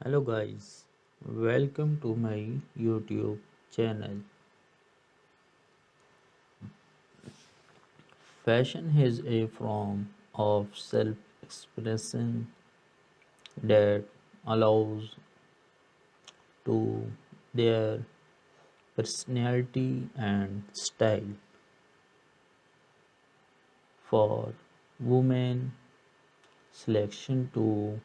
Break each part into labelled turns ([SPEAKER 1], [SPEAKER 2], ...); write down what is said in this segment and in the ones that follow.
[SPEAKER 1] Hello guys, welcome to my YouTube channel. Fashion is a form of self-expression that allows to their personality and style. For women, selection to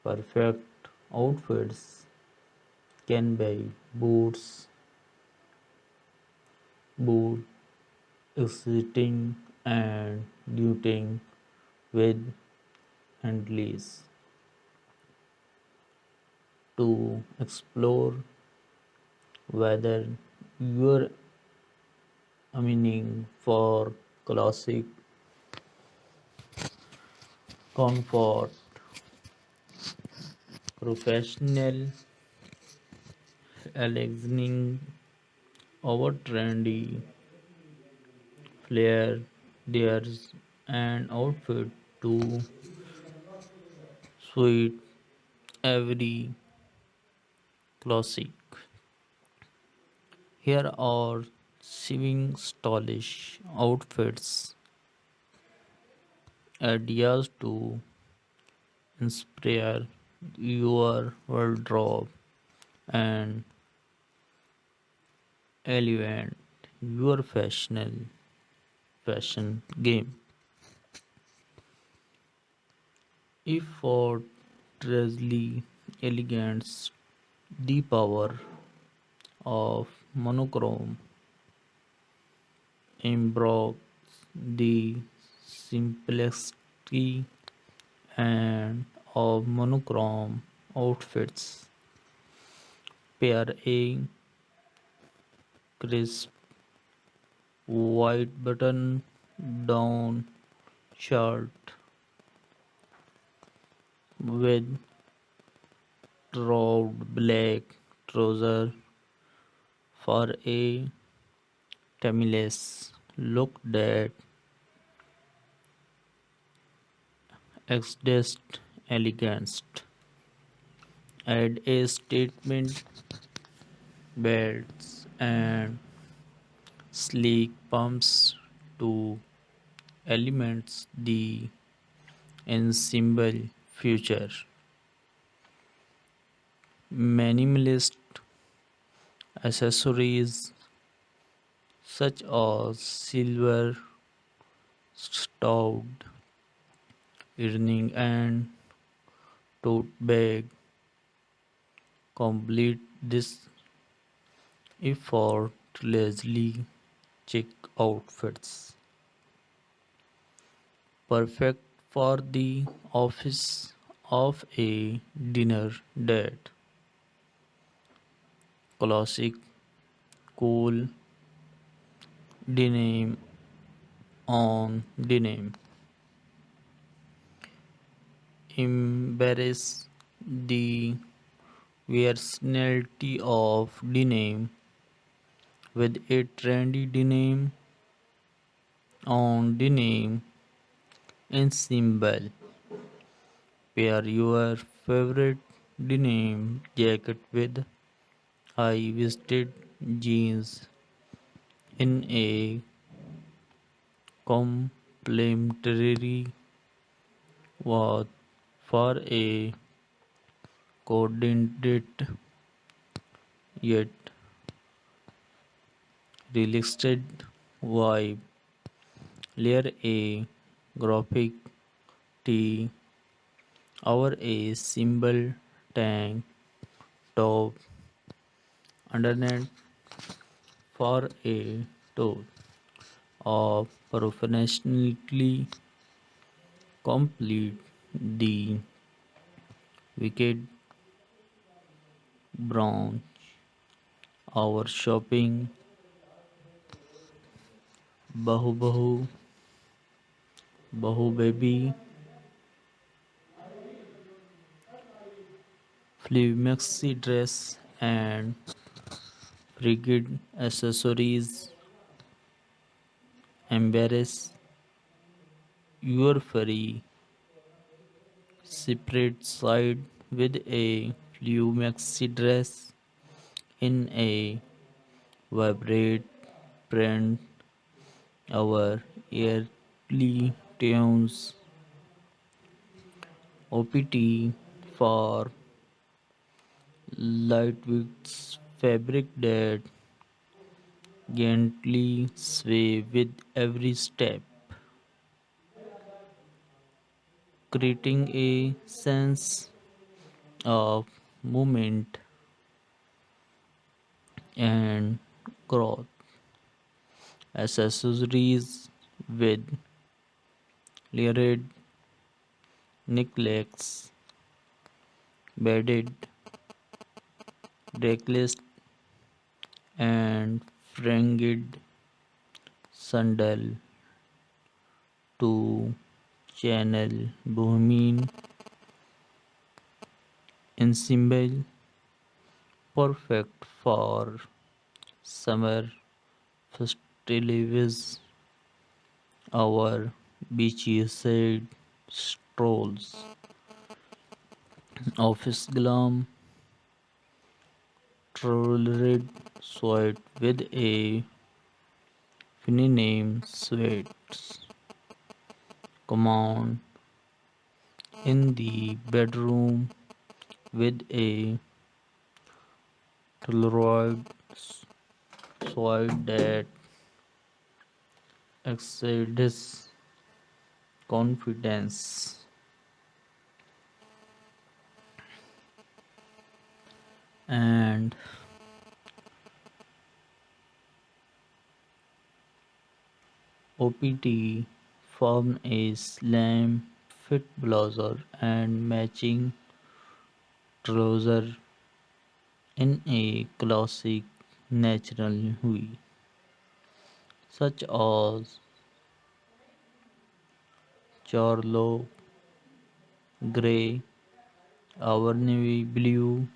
[SPEAKER 1] perfect outfits can be boot, exciting and duting with handles to explore whether you're aiming for classic comfort, professional elegance, over trendy flair, there's an outfit to suit every classic. Here are seven stylish outfits, ideas to inspire your wardrobe and elevate your fashion game. Effortlessly elegance, the power of monochrome embroids the simplicity and of monochrome outfits. Pair a crisp white button down shirt with round black trouser for a timeless look that exudes elegance. Add a statement belts and sleek pumps to elements the ensemble future. Minimalist accessories such as silver stout earring and tote bag complete this effortlessly chic outfits. Perfect for the office of a dinner date. Classic cool denim on denim. Embrace the versatility of denim with a trendy denim on denim ensemble. Pair your favorite denim jacket with high-waisted jeans in a complementary wash for a coordinated yet relaxed vibe. Layer a graphic tee over a simple tank top underneath for a toe of professionally complete the wicked brown. Our shopping Bahu Bahu Bahu Baby Flea Maxi dress and frigid accessories embrace your furry separate side with a blue maxi dress in a vibrant print. Our early tunes OPT for lightweight fabric that gently sway with every step, creating a sense of movement and growth. Accessories with layered necklace, beaded necklace, and fringed sandal to channel bohemian ensemble, perfect for summer festivities, our beachside strolls, office glam, tailored suit with a feminine sweats, command in the bedroom with a tailored suit that exceeds confidence. And OPT form a slim fit blazer and matching trouser in a classic natural hue, such as charlotte gray or navy blue,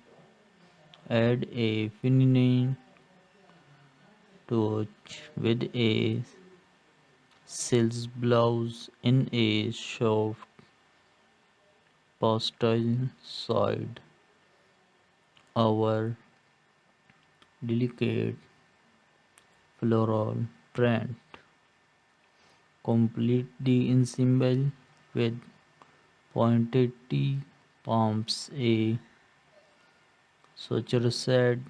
[SPEAKER 1] add a feminine touch with a silk blouse in a soft pastel shade. Our delicate floral print complete the ensemble with pointed T palms, a sutured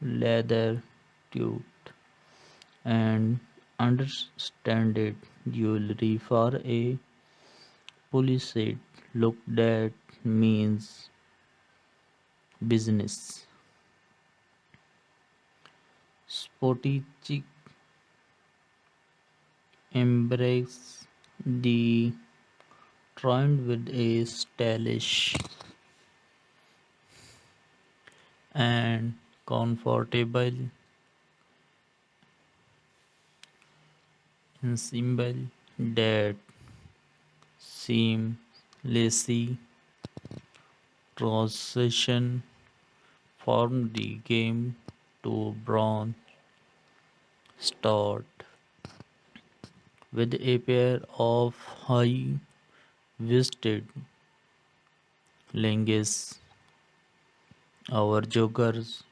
[SPEAKER 1] leather tube, and understated jewelry for a polished look that means business. Sporty chic embrace the trend with a stylish and comfortable ensemble that seamlessly transition from the game to bronze start with a pair of high waisted leggings. Our joggers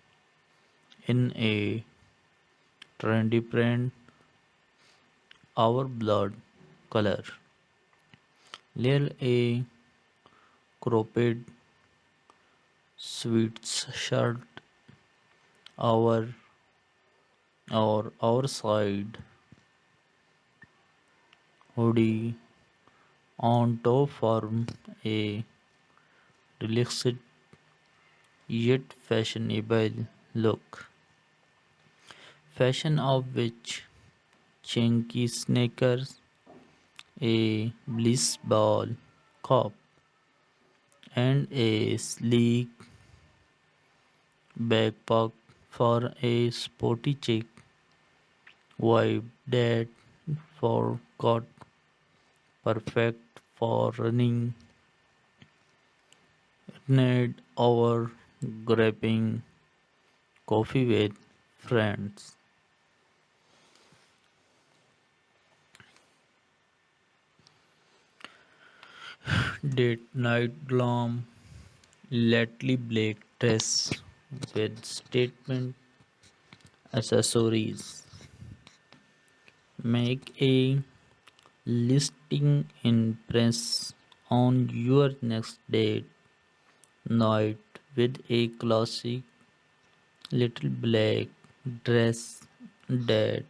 [SPEAKER 1] in a trendy print, our blood color. Layer a cropped sweatshirt, our our side hoodie on top form a relaxed yet fashionable look. Fashion of which chunky sneakers, a bliss ball cap, and a sleek backpack for a sporty chic vibe that forgot perfect for running, need or grabbing coffee with friends. Date night glam Lately black dress with statement accessories. Make a listing in press on your next date night with a classic little black dress that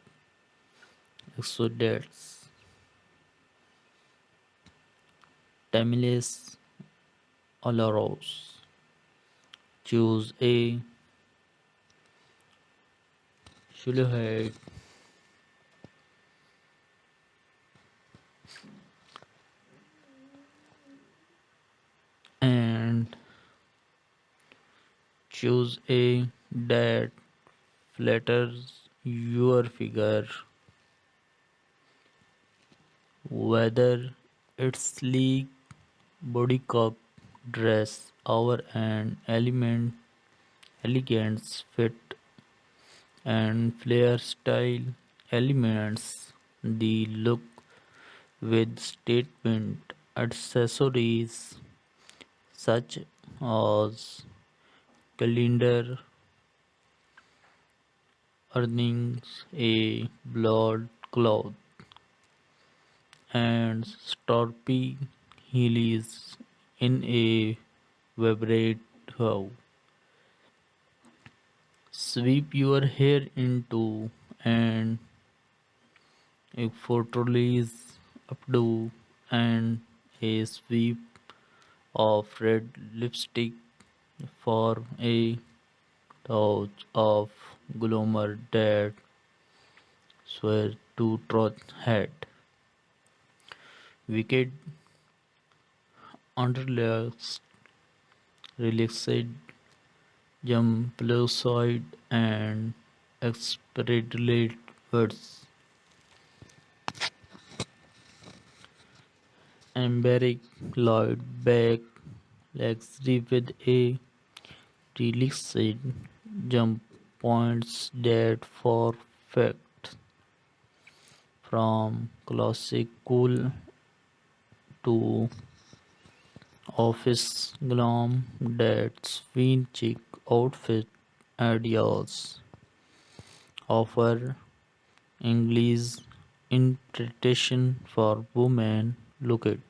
[SPEAKER 1] exudes timeless allures. Choose a silhouette and choose a that flatters your figure, whether it's sleek bodycup dress or an elegance fit and flare style elements the look with statement accessories such as calendar earnings, a blood cloth, and storpy heelys in a vibrate how. Sweep your hair into and a fortalice updo and a sweep of red lipstick for a touch of glamour that swear to truth head. Wicked underlayers relaxed jump side and expedite words. Embarrass Lloyd back luxury with a relaxed jump points that perfect from classic cool to office glam that swing chic outfit ideas offer English interpretation for women looking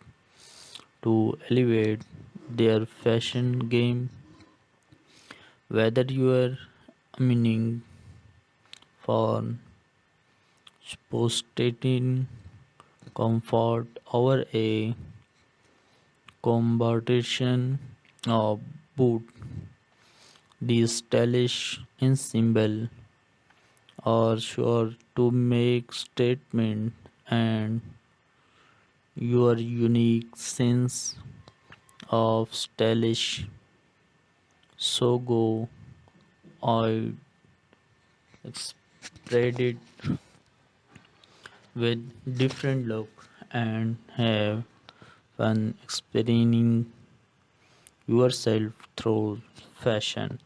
[SPEAKER 1] to elevate their fashion game, whether you are aiming for sophisticated comfort or a combination of both. These stylish ensemble are sure to make statement and your unique sense of stylish so go I spread it with different look and have fun experiencing yourself through fashion.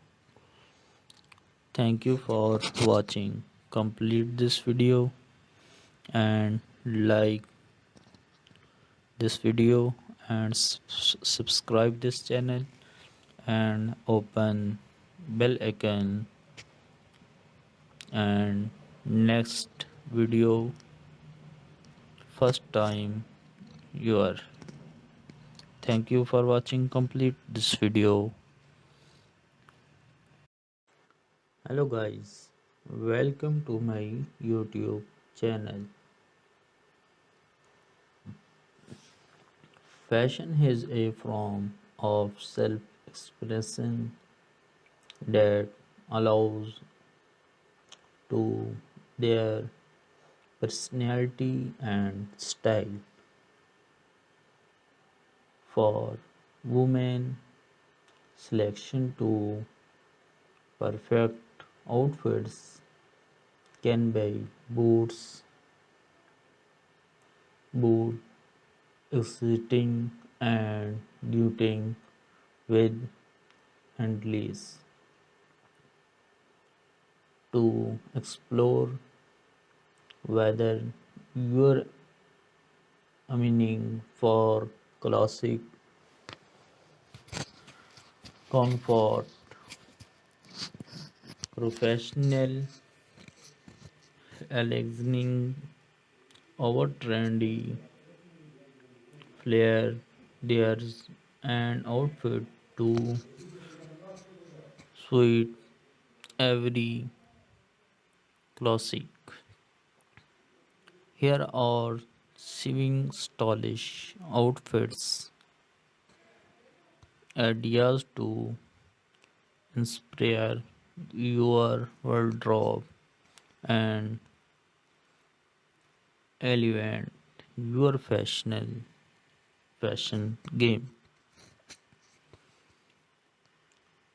[SPEAKER 1] Thank you for watching. Complete this video and like this video and subscribe this channel and open bell icon and next video first time you are. Thank you for watching complete this video. Hello guys, welcome to my YouTube channel. Fashion is a form of self-expression that allows to their personality and style. For women, selection to perfect outfits can be boot exiting and duting with handless to explore whether you're aiming for classic comfort, professional, elegance over trendy, flair, dares, and outfit to suit every classic. Here are seven stylish outfits, ideas to inspire your wardrobe and elevate your fashion game.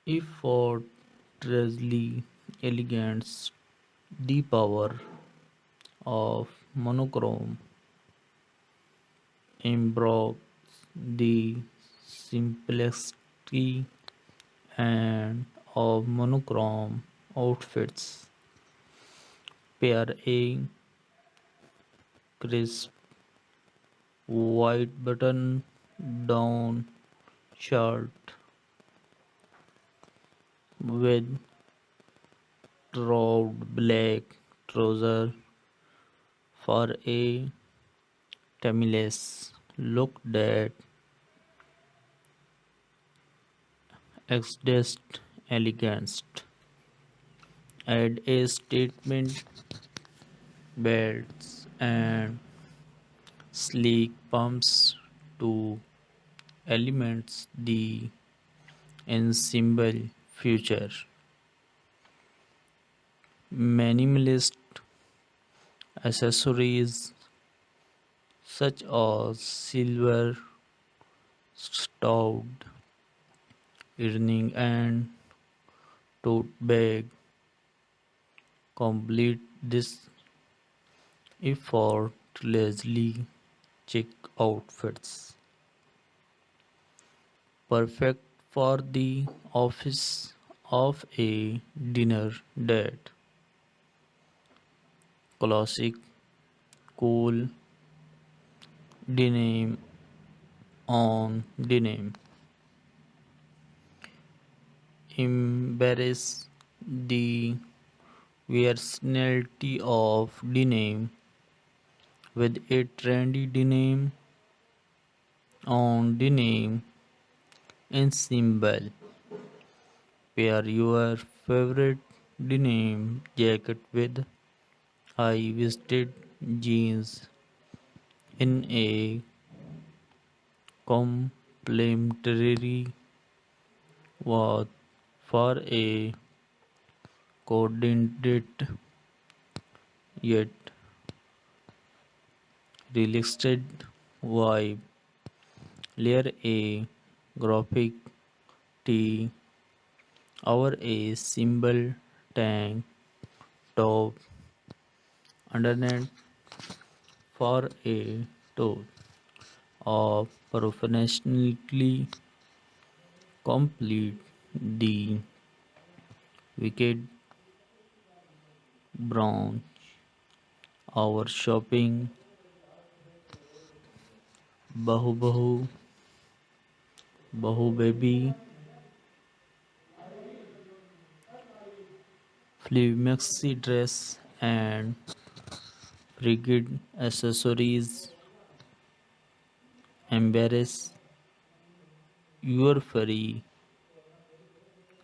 [SPEAKER 1] Effortlessly elegance, the power of monochrome embroids the simplicity and of monochrome outfits. Pair a crisp white button down shirt with round black trouser for a timeless look that exudes elegance. Add a statement belts and sleek pumps to elements the ensemble future. Minimalist accessories such as silver stout earring and tote bag complete this effortlessly chic outfits. Perfect for the office of a dinner date. Classic, cool denim on denim. Embrace the versatility of denim with a trendy denim on denim ensemble. Pair your favorite denim jacket with high-waisted jeans in a complementary wash for a coordinated yet relaxed vibe. Layer a graphic tee over a simple tank top underneath for a toe of professionally complete the wicked brown. Our shopping Bahu Bahu Bahu Baby Flea Maxi dress and frigid accessories embrace your furry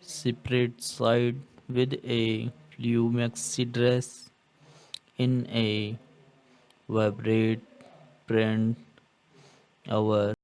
[SPEAKER 1] separate side with a Flea Maxi dress in a vibrant print. Our